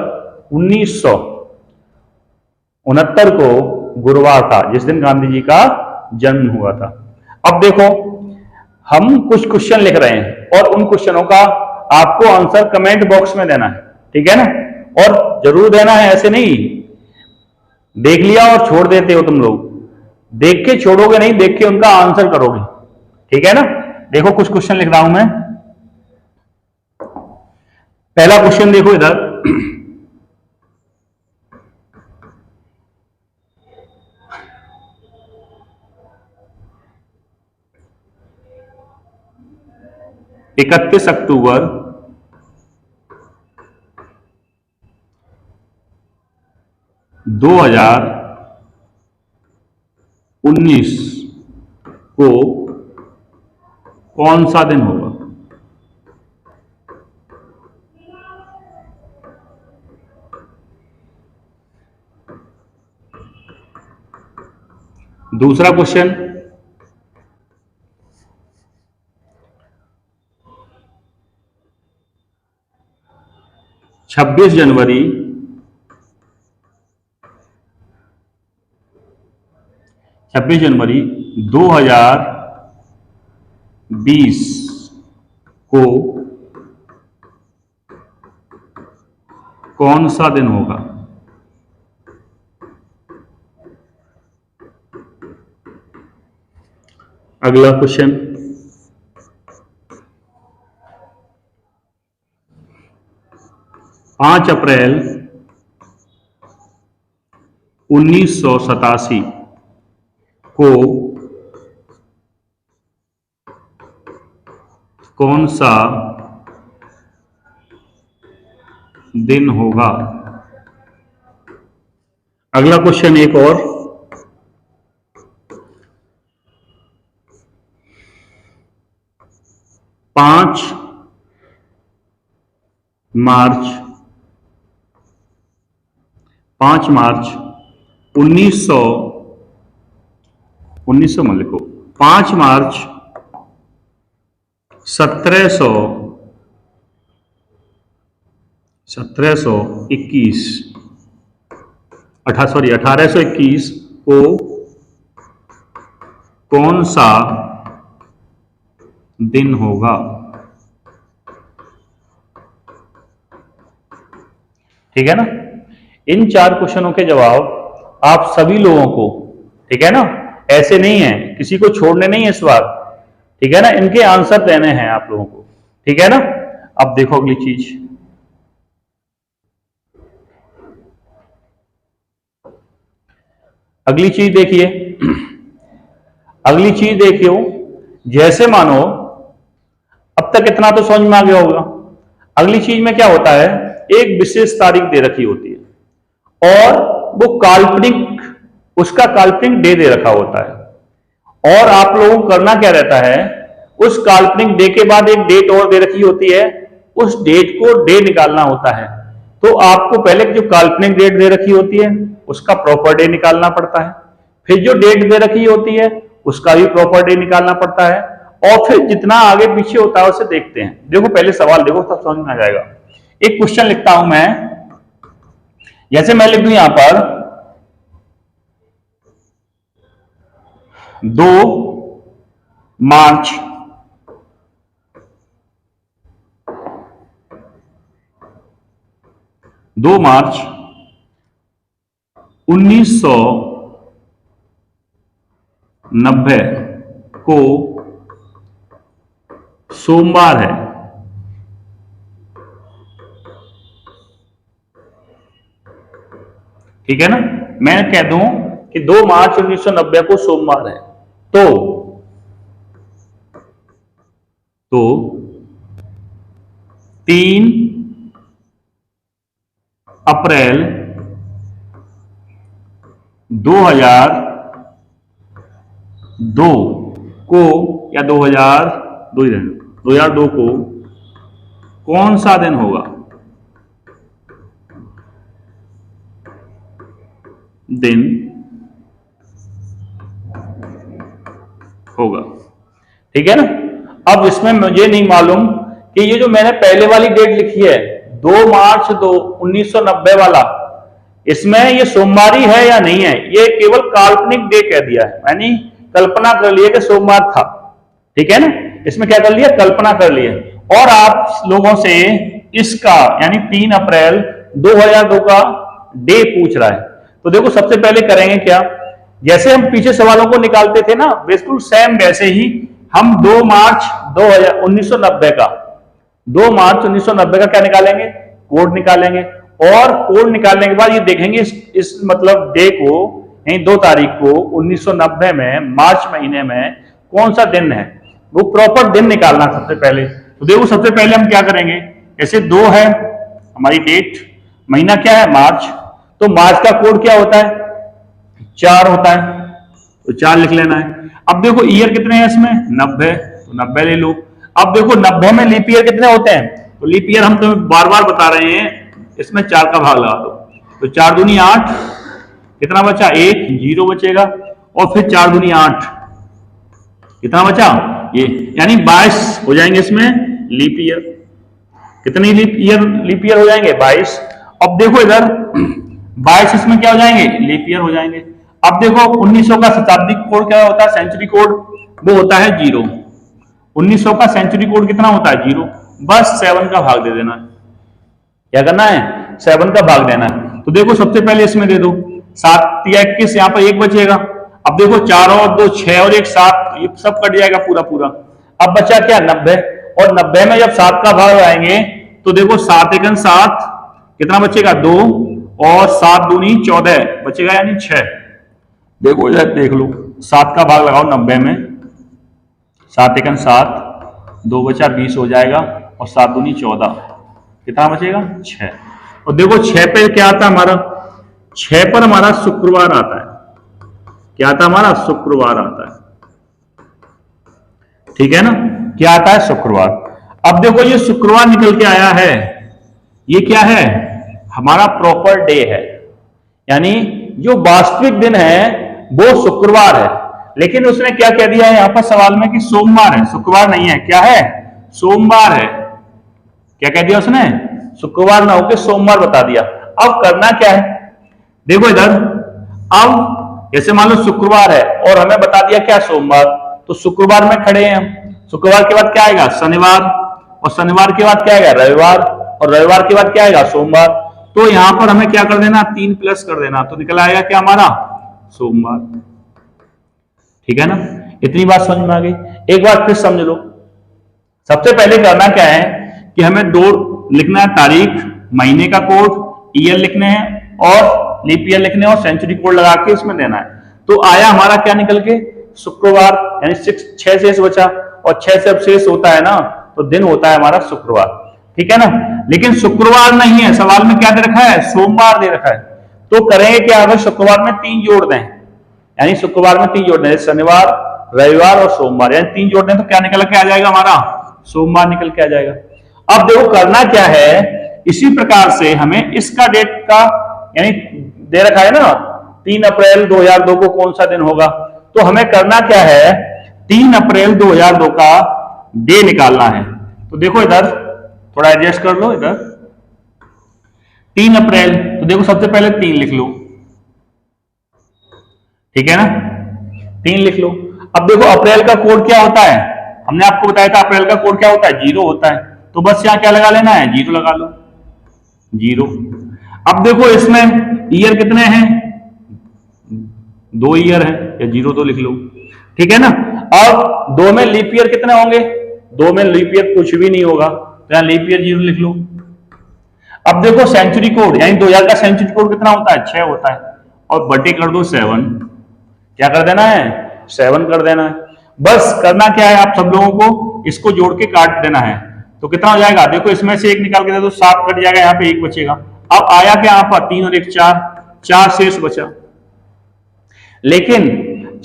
1969 को गुरुवार था जिस दिन गांधी जी का जन्म हुआ था। अब देखो हम कुछ क्वेश्चन लिख रहे हैं और उन क्वेश्चनों का आपको आंसर कमेंट बॉक्स में देना है, ठीक है ना, और जरूर देना है, ऐसे नहीं देख लिया और छोड़ देते हो तुम लोग, देख के छोड़ोगे नहीं, देख के उनका आंसर करोगे, ठीक है ना। देखो कुछ क्वेश्चन लिख रहा हूं मैं। पहला क्वेश्चन देखो इधर, इकतीस अक्टूबर 2019 को कौन सा दिन होगा? दूसरा क्वेश्चन, 26 जनवरी 2020 को कौन सा दिन होगा? अगला क्वेश्चन, 5 अप्रैल 1987 को कौन सा दिन होगा? अगला क्वेश्चन एक और, 5 मार्च 1900 मत लिखो, 5 मार्च 1821 को कौन सा दिन होगा? ठीक है ना। इन 4 क्वेश्चनों के जवाब आप सभी लोगों को, ठीक है ना, ऐसे नहीं है, किसी को छोड़ने नहीं है इस बार, ठीक है ना, इनके आंसर देने हैं आप लोगों को, ठीक है ना। अब देखो अगली चीज, देखिए, अगली चीज देखियो, जैसे मानो अब तक इतना तो समझ में आ गया होगा। अगली चीज में क्या होता है, एक विशेष तारीख दे रखी होती है और वो काल्पनिक, उसका काल्पनिक डे दे रखा होता है, और आप लोगों को करना क्या रहता है, उस काल्पनिक डे के बाद एक डेट और दे रखी होती है, उस डेट को डे निकालना होता है। तो आपको पहले जो काल्पनिक डेट दे रखी होती है उसका प्रॉपर डे निकालना पड़ता है, फिर जो डेट दे रखी होती है उसका भी प्रॉपर डे निकालना पड़ता है, और फिर जितना आगे पीछे होता है उसे देखते हैं। देखो पहले सवाल देखो, तब समझ में आ जाएगा। एक क्वेश्चन लिखता हूं मैं, जैसे मैं लिख दूं यहां पर 2 मार्च 1990 को सोमवार है, ठीक है ना। मैं कह दूं कि 2 मार्च 1990 को सोमवार है, तो 3 अप्रैल 2002 को, या 2002 को कौन सा दिन होगा? दिन होगा, ठीक है ना। अब इसमें मुझे नहीं मालूम कि ये जो मैंने पहले वाली डेट लिखी है 2 मार्च 1990 वाला, इसमें ये सोमवार ही है या नहीं है, ये केवल काल्पनिक डे कह दिया है, यानी कल्पना कर लिया कि सोमवार था, ठीक है ना। इसमें क्या कर लिया, कल्पना कर लिया। और आप लोगों से इसका यानी 3 अप्रैल 2002 का डे पूछ रहा है, तो देखो सबसे पहले करेंगे क्या, जैसे हम पीछे सवालों को निकालते थे ना, बिल्कुल सेम वैसे ही हम 2 मार्च 1990 का 2 मार्च 1990 का क्या निकालेंगे, कोड निकालेंगे। और कोड निकालने के बाद ये देखेंगे इस मतलब डे को, यानी 2 तारीख को 1990 में मार्च महीने में कौन सा दिन है, वो प्रॉपर दिन निकालना सबसे पहले। तो देखो सबसे पहले हम क्या करेंगे, जैसे 2 है हमारी डेट, महीना क्या है मार्च, तो मार्च का कोड क्या होता है 4 होता है, तो 4 लिख लेना है। अब देखो ईयर कितने हैं इसमें 90, तो 90 ले लो। अब देखो 90 में लीप ईयर कितने होते हैं, तो लीप ईयर हम तुम्हें बार बार बता रहे हैं, इसमें 4 का भाग लगा दो, तो 4 दूनी 8, कितना बचा 1, 0 बचेगा, और फिर 4 दूनी 8, कितना बचा ये, यानी 22 हो जाएंगे इसमें लीप ईयर। कितनी लीप ईयर हो जाएंगे 22। अब देखो इधर 22 इसमें क्या हो जाएंगे लीप ईयर हो जाएंगे। अब देखो 1900 का शताब्दी कोड क्या होता है, सेंचुरी कोड, वो होता है 0। 1900 का सेंचुरी कोड कितना होता है 0, बस 7 का भाग दे देना है। क्या करना है 7 का भाग देना है। तो देखो सबसे पहले इसमें दे दो 7 या 21, यहाँ पर 1 बचेगा। अब देखो 4 और 2 6 और 1 7, ये सब कट जाएगा पूरा पूरा। अब बचा क्या 90, और 90 में जब 7 का भाग आएंगे तो देखो 7 एकन 7, कितना बचेगा 2, और 7 दूनी 14 बचेगा, यानी 6। देखो इधर देख लो 7 का भाग लगाओ 90 में, 7 एकन 7, 2 बचा 20 हो जाएगा, और 7 दूनी 14, कितना बचेगा 6। और देखो 6 पे क्या आता है हमारा, 6 पर हमारा शुक्रवार आता है। क्या आता है हमारा शुक्रवार आता है, ठीक है ना, क्या आता है शुक्रवार। अब देखो ये शुक्रवार निकल के आया है, ये क्या है हमारा प्रॉपर डे है, यानी जो वास्तविक दिन है वो शुक्रवार है। लेकिन उसने क्या कह दिया है यहां पर सवाल में कि सोमवार है, शुक्रवार नहीं है, क्या है सोमवार है। क्या कह दिया उसने, शुक्रवार ना होकर सोमवार बता दिया। अब करना क्या है, देखो इधर, अब जैसे मान लो शुक्रवार है और हमें बता दिया क्या सोमवार, तो शुक्रवार में खड़े हैं हम, शुक्रवार के बाद क्या आएगा शनिवार, और शनिवार के बाद क्या आएगा रविवार, और रविवार के बाद क्या आएगा सोमवार। तो यहां पर हमें क्या कर देना 3 प्लस कर देना, तो निकल आएगा क्या हमारा सोमवार। ठीक है ना, इतनी बात समझ में आ गई। एक बार फिर समझ लो, सबसे पहले करना क्या है कि हमें 2 लिखना है तारीख, महीने का कोड, ईयर लिखने हैं, और लीप ईयर लिखने हैं, और सेंचुरी कोड लगा के इसमें देना है। तो आया हमारा क्या निकल के शुक्रवार, यानी 6 शेष बचा, और 6 से अब शेष होता है ना, तो दिन होता है हमारा शुक्रवार। ठीक है ना, लेकिन शुक्रवार नहीं है, सवाल में क्या दे रखा है सोमवार दे रखा है। तो करेंगे क्या, अगर शुक्रवार में 3 जोड़ दें, यानी शुक्रवार में 3 जोड़ दें, शनिवार रविवार और सोमवार, यानी 3 जोड़ दें तो क्या निकल के आ जाएगा हमारा सोमवार निकल के आ जाएगा। अब देखो करना क्या है, इसी प्रकार से हमें इसका डेट का, यानी दे रखा है ना 3 अप्रैल 2002 को कौन सा दिन होगा, तो हमें करना क्या है 3 अप्रैल 2002 का डे निकालना है। तो देखो इधर थोड़ा एडजस्ट कर लो, इधर 3 अप्रैल, तो देखो सबसे पहले 3 लिख लो, ठीक है ना, 3 लिख लो। अब देखो अप्रैल का कोड क्या होता है, हमने आपको बताया था अप्रैल का कोड क्या होता है 0 होता है, तो बस यहां क्या लगा लेना है 0 लगा लो 0। अब देखो इसमें ईयर कितने हैं 2 ईयर है, या 0 तो लिख लो, ठीक है ना। अब 2 में लीप ईयर कितने होंगे, 2 में लीप ईयर कुछ भी नहीं होगा, तो यहां लीप ईयर 0 लिख लो। अब देखो सेंचुरी कोड, यानी 2000 का सेंचुरी कोड कितना होता है 6 होता है, और बटे कर दो 7, क्या कर देना है 7 कर देना है। बस करना क्या है, आप सब लोगों को इसको जोड़ के काट देना है, तो कितना हो जाएगा, देखो इसमें से 1 निकाल के दे दो 7 कट जाएगा, यहाँ पे 1 बचेगा। अब आया क्या यहाँ पर 3 और 1 4 शेष बचा। लेकिन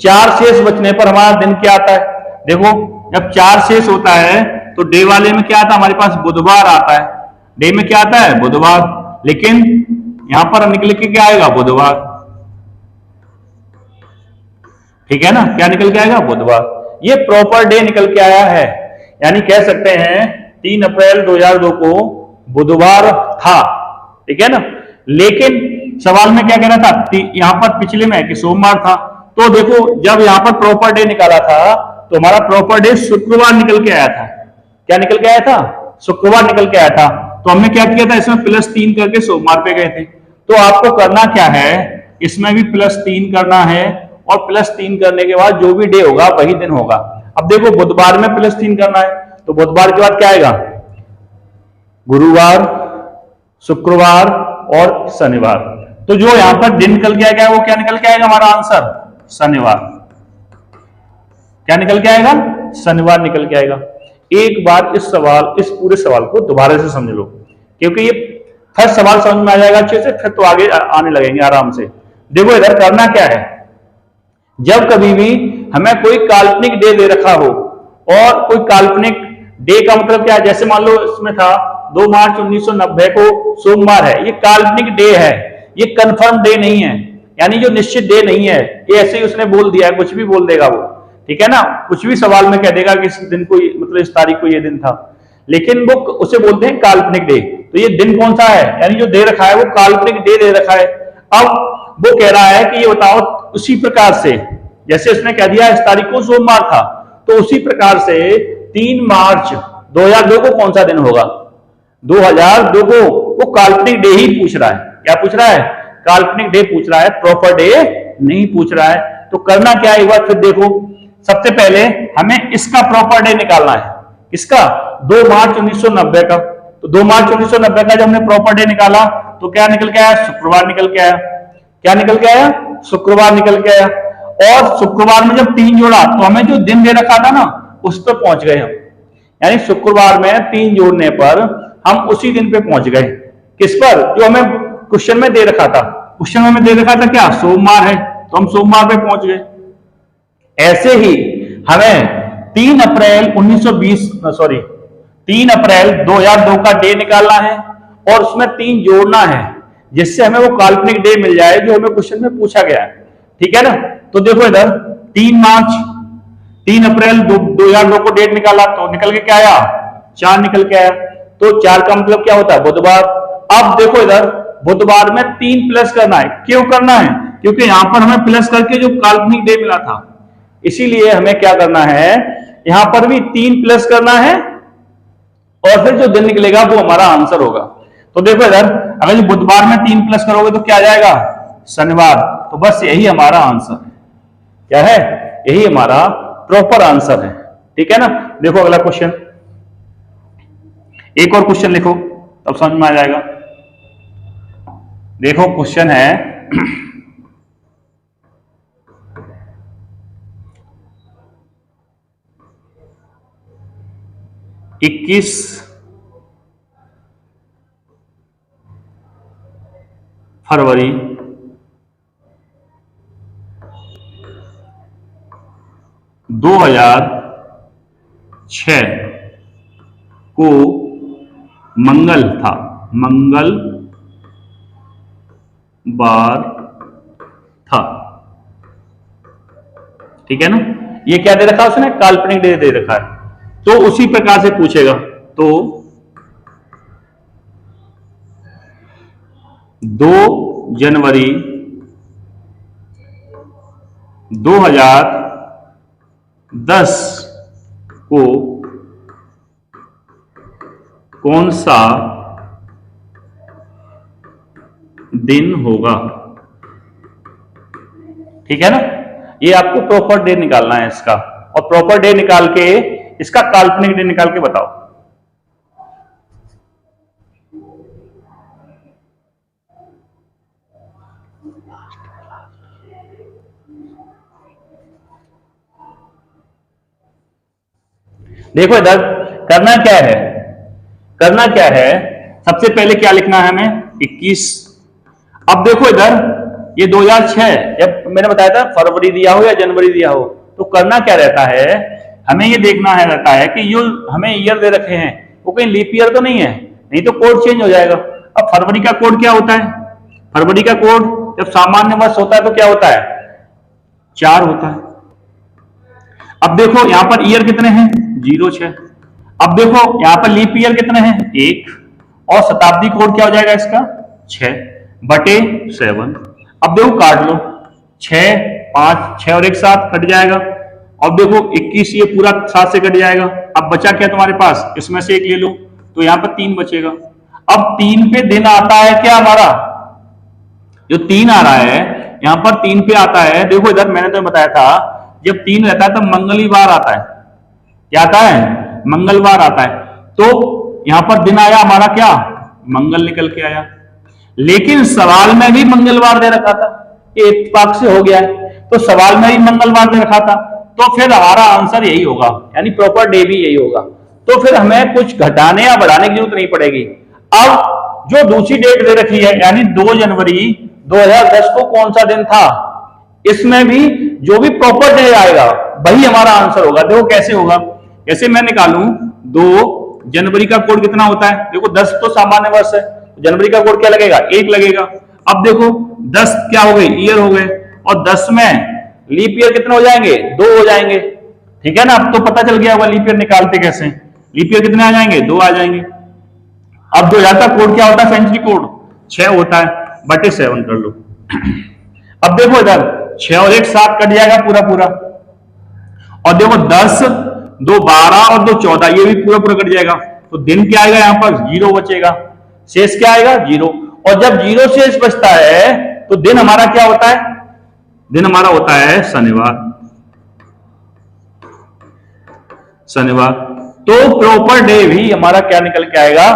4 शेष बचने पर हमारा दिन क्या आता है, देखो जब 4 शेष होता है तो डे वाले में क्या आता है हमारे पास बुधवार आता है, डे में क्या आता है बुधवार, लेकिन यहां पर निकल के क्या आएगा बुधवार, ठीक है ना, क्या निकल के आएगा बुधवार। ये प्रॉपर डे निकल के आया है, यानी कह सकते हैं 3 अप्रैल 2002 को बुधवार था, ठीक है ना। लेकिन सवाल में क्या कह रहा था, यहां पर पिछले में कि सोमवार था, तो देखो जब यहां पर प्रॉपर डे निकाला था तो हमारा प्रॉपर डे शुक्रवार निकल के आया था। क्या निकल के आया था, शुक्रवार निकल के आया था। तो हमने क्या किया था, इसमें +3 करके सोमवार पे गए थे। तो आपको करना क्या है, इसमें भी +3 करना है, और +3 करने के बाद जो भी डे होगा वही दिन होगा। अब देखो बुधवार में +3 करना है, तो बुधवार के बाद क्या आएगा? गुरुवार, शुक्रवार और शनिवार। तो जो यहां पर दिन निकल के आएगा वो क्या निकल के आएगा? हमारा आंसर शनिवार। क्या निकल के आएगा? शनिवार निकल के आएगा। एक बार इस पूरे सवाल को दोबारा से समझ लो, क्योंकि ये फर्स्ट सवाल समझ में आ जाएगा अच्छे से, फिर तो आगे आने लगेंगे आराम से। देखो इधर करना क्या है, जब कभी भी हमें कोई काल्पनिक डे दे रखा हो, और कोई काल्पनिक डे का मतलब क्या है? जैसे मान लो इसमें था 2 मार्च 1990 को सोमवार है, ये काल्पनिक डे है, ये कंफर्म डे नहीं है, यानी जो निश्चित डे नहीं है। ये ऐसे ही उसने बोल दिया है, कुछ भी बोल देगा वो, ठीक है ना, कुछ भी सवाल में कह देगा कि इस दिन को, मतलब इस तारीख को ये दिन था, लेकिन वो उसे बोलते हैं काल्पनिक डे। तो ये दिन कौन सा है? यानी जो दे रखा है वो काल्पनिक डे दे रखा है। अब वो कह रहा है कि ये बताओ उसी प्रकार से, जैसे उसने कह दिया इस तारीख को सोमवार था, तो उसी प्रकार से 3 मार्च 2002 को कौन सा दिन होगा? 2002 को वो काल्पनिक डे ही पूछ रहा है। क्या पूछ रहा है? काल्पनिक डे पूछ रहा है, प्रॉपर डे नहीं पूछ रहा है। तो करना क्या है एक बार फिर देखो। सबसे पहले हमें इसका प्रॉपर डे निकालना है। इसका 2 मार्च 1990 का। तो 2 मार्च 1990 का जब हमने प्रॉपर डे निकाला तो क्या निकल के आया? शुक्रवार निकल के आया। क्या निकल के आया? शुक्रवार निकल के आया। और शुक्रवार में जब 3 जोड़ा तो हमें जो दिन दे रखा था ना उस पर पहुंच गए हम, यानी शुक्रवार में 3 जोड़ने पर हम उसी दिन पे पहुंच गए। किस पर? जो हमें क्वेश्चन में दे रखा था। क्वेश्चन में दे रखा था क्या? सोमवार है, तो हम सोमवार पे पहुंच गए। ऐसे ही हमें 3 अप्रैल 2002 का डे निकालना है, और उसमें 3 जोड़ना है, जिससे हमें वो काल्पनिक डे मिल जाए जो हमें क्वेश्चन में पूछा गया है। ठीक है ना? तो देखो इधर 3 अप्रैल 2002 को डेट निकाला, तो निकल के क्या आया? 4 निकल के आया। तो 4 का मतलब क्या होता है? बुधवार। अब देखो इधर बुधवार में 3 प्लस करना है। क्यों करना है? क्योंकि यहां पर हमें प्लस करके जो काल्पनिक डे मिला था, इसीलिए हमें क्या करना है, यहां पर भी 3 प्लस करना है, और फिर जो दिन निकलेगा वो हमारा आंसर होगा। तो देखो इधर अगर जो बुधवार में 3 प्लस करोगे तो क्या आ जाएगा? शनिवार। तो बस यही हमारा आंसर है। क्या है? यही हमारा प्रॉपर आंसर है। ठीक है ना? देखो अगला क्वेश्चन, एक और क्वेश्चन लिखो तब समझ में आ जाएगा। देखो क्वेश्चन है 21 फरवरी 2006 को मंगल था, मंगलवार था। ठीक है ना? ये क्या दे रखा है उसने? काल्पनिक डे दे रखा है। तो उसी प्रकार से पूछेगा। तो 2 जनवरी 2010 को कौन सा दिन होगा? ठीक है ना? ये आपको प्रॉपर डे निकालना है इसका, और प्रॉपर डे निकाल के इसका काल्पनिक डे निकाल के बताओ। देखो इधर करना क्या है, करना क्या है, सबसे पहले क्या लिखना है हमें? 21। अब देखो इधर ये 2006, जब मैंने बताया था फरवरी दिया हो या जनवरी दिया हो, तो करना क्या रहता है, हमें ये देखना है रहता है कि जो हमें ईयर दे रखे हैं वो कहीं लीप ईयर तो नहीं है, नहीं तो कोड चेंज हो जाएगा। अब फरवरी का कोड क्या होता है? फरवरी का कोड जब सामान्य वर्ष होता है तो क्या होता है? 4 होता है। अब देखो यहां पर ईयर कितने हैं? 06। अब देखो यहां पर लीप ईयर कितने हैं? 1। और शताब्दी कोड क्या हो जाएगा इसका? 6/7। अब देखो काट लो, 6 5 6 और 1 7 कट जाएगा। अब देखो 21 ये पूरा 7 से कट जाएगा। अब बचा क्या तुम्हारे पास? इसमें से 1 ले लो, तो यहां पर 3 बचेगा। अब 3 पे दिन आता है क्या हमारा? जो 3 आ रहा है यहां पर 3 पे आता है। देखो इधर मैंने तो बताया था जब 3 रहता है तो मंगलवार आता है। क्या आता है? मंगलवार आता है। तो यहां पर दिन आया हमारा क्या? मंगल निकल के आया। लेकिन सवाल में भी मंगलवार दे रखा था, ये इत्तेफाक से हो गया है। तो सवाल में भी मंगलवार दे रखा था, तो फिर हमारा आंसर यही होगा, यानी प्रॉपर डे भी यही होगा। तो फिर हमें कुछ घटाने या बढ़ाने की जरूरत नहीं पड़ेगी। अब जो दूसरी डेट दे रखी है यानी 2 जनवरी 2010 को कौन सा दिन था, इसमें भी जो भी प्रॉपर डे आएगा वही हमारा आंसर होगा। देखो कैसे होगा, कैसे मैं निकालूं 2 जनवरी का कोड कितना होता है? देखो 10 तो सामान्य वर्ष है, जनवरी का कोड क्या लगेगा? 1 लगेगा। अब देखो 10 क्या हो गए? ईयर हो गए, और 10 में लीप ईयर कितने हो जाएंगे? 2 हो जाएंगे। ठीक है ना? अब तो पता चल गया होगा लीप ईयर निकालते कैसे। लीप ईयर कितने आ जाएंगे? 2 आ जाएंगे। अब 2000 का कोड क्या होता है? सेंचुरी कोड 6 होता है, बटे 7 कर लो। अब देखो इधर 6 और 1 7 कट जाएगा पूरा पूरा, और देखो 10 2 12 और 2 14, ये भी पूरा पूरा कट जाएगा। तो दिन क्या आएगा? यहां पर 0 बचेगा, शेष क्या आएगा? 0। और जब 0 शेष बचता है तो दिन हमारा क्या होता है? दिन हमारा होता है शनिवार। शनिवार। तो प्रॉपर डे भी हमारा क्या निकल के आएगा?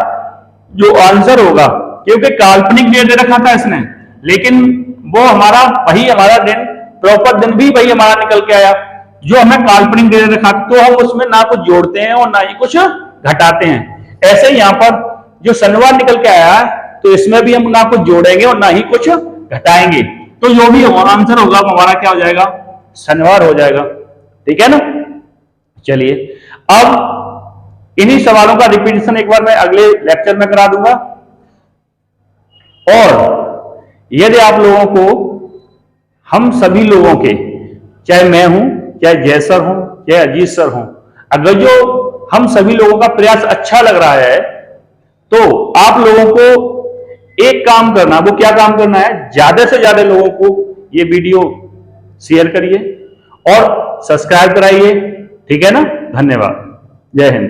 जो आंसर होगा, क्योंकि काल्पनिक डे दे रखा था इसने, लेकिन वो हमारा वही हमारा दिन, प्रॉपर दिन भी वही हमारा निकल के आया जो हमें काल्पनिक दे रखा। तो हम उसमें ना कुछ जोड़ते हैं और ना ही कुछ घटाते हैं। ऐसे ही यहां पर जो शनिवार निकल के आया तो इसमें भी हम ना कुछ जोड़ेंगे और ना ही कुछ घटाएंगे। तो जो भी आंसर होगा हमारा क्या हो जाएगा? शनिवार हो जाएगा। ठीक है ना? चलिए, अब इन्हीं सवालों का रिपीटेशन एक बार मैं अगले लेक्चर में करा दूंगा। और यदि आप लोगों को, हम सभी लोगों के, चाहे मैं हूं, चाहे जय सर हूं, चाहे अजीत सर हूं, अगर जो हम सभी लोगों का प्रयास अच्छा लग रहा है तो आप लोगों को एक काम करना, वो क्या काम करना है? ज्यादा से ज्यादा लोगों को ये वीडियो शेयर करिए और सब्सक्राइब कराइए। ठीक है ना? धन्यवाद। जय हिंद।